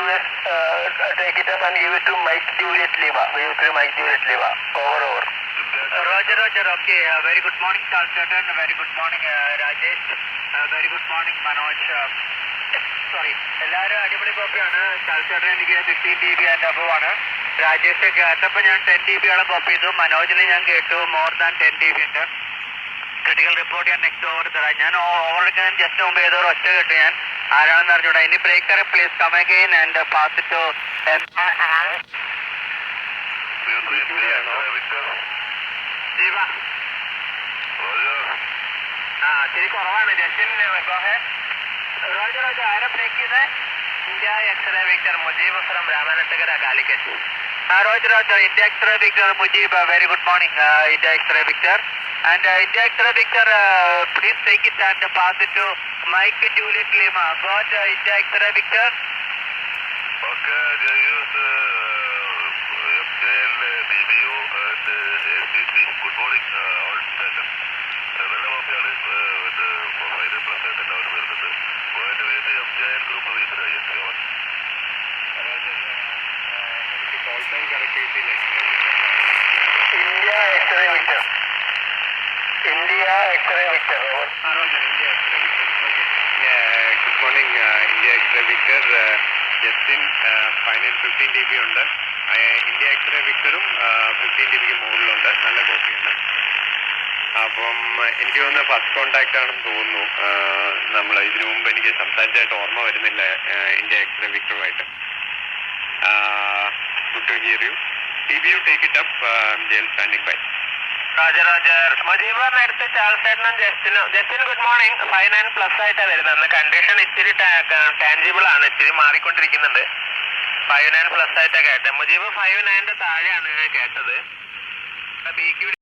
US, take it up and give it to Mike Juliet Lima. We use Mike Juliet Lima. Over. Roger, okay. Very good morning, Charles Sutton. Very good morning, Rajesh. Very good morning, Manoj. Sorry. എല്ലാവരും അടിപൊളി കോപ്പിയാണ്. Charles ചേട്ടൻ എനിക്ക് 15 dB and above ആണ്. രാജേഷ് കേട്ടപ്പോൾ ഞാൻ 10 dB യോളം copy ചെയ്തു. മനോജിന് ഞാൻ കേട്ടു മോർ ദാൻ 10 dB ഉണ്ട്. ക്രിട്ടിക്കൽ റിപ്പോർട്ട് ഞാൻ നെക്സ്റ്റ് ഓവർ തരാം. ഞാൻ ഓവർ എടുക്കാൻ ജസ്റ്റ് മുമ്പ് ഏതോ ഒറ്റ കേട്ടു ഞാൻ. ആരാണെന്ന് അറിഞ്ഞൂടാ. ഇനി breaker please come again and pass it to Jeeva. ശരി കുറവാണ്. ജസ്റ്റിൻ റോജർ ആരാ ബ്രേക്ക് ചെയ്തേ? India X-ray Victor Mujeeb from Ramanattukara Calicut. Roger India X-ray Victor Mujeeb. Very good morning India X-ray Victor. And India X-ray Victor, please take it and pass it to Mike Juliet Lima. Got India X-ray Victor? Okay, they use FJL, BBU and SCC. Good morning, all stations. വെള്ളം ഓക്കെയാണ്. Final plus ആയിട്ടാണ് അവർ വരുന്നത്. പോയിട്ട് വീട്ടിൽ FJL group വീട്ടിലായി എത്തിയാൽ India X-ray Victor. India X-ray Victor. Roger, India X-ray Victor. Okay. Good morning, India X-ray Victor. Justin, final 15 dB ഉണ്ട്. India X-ray വിക്ടറും 15 dB മുകളിലുണ്ട്. നല്ല കോപ്പിയാണ്. അപ്പം എനിക്ക് തോന്നുന്നത് ഫസ്റ്റ് കോണ്ടാക്ട് ആണെന്ന് തോന്നുന്നു. നമ്മൾ ഇതിനു മുമ്പ് എനിക്ക് സംസാരിച്ചായിട്ട് ഓർമ്മ വരുന്നില്ല ഇന്ത്യ എക്സ്റേ വിക്ടറുമായിട്ട്. Good to hear you. TBU take it up. ജയിൽ സ്റ്റാൻഡിംഗ് ബൈ. Roger. മുജീബ് അടുത്ത് ചാൾസ് ചേട്ടനും ജസ്റ്റിൻ ഗുഡ് മോർണിംഗ്. 5-9+ ആയിട്ടാണ് വരുന്നത്. കണ്ടീഷൻ ഇച്ചിരി ടാൻജിബിൾ ആണ്. ഇച്ചിരി മാറിക്കൊണ്ടിരിക്കുന്നുണ്ട്. 5-9+ ആയിട്ടാണ് കേട്ടത്. മുജീബ് 5-9 താഴെയാണ് കേട്ടത്. BQ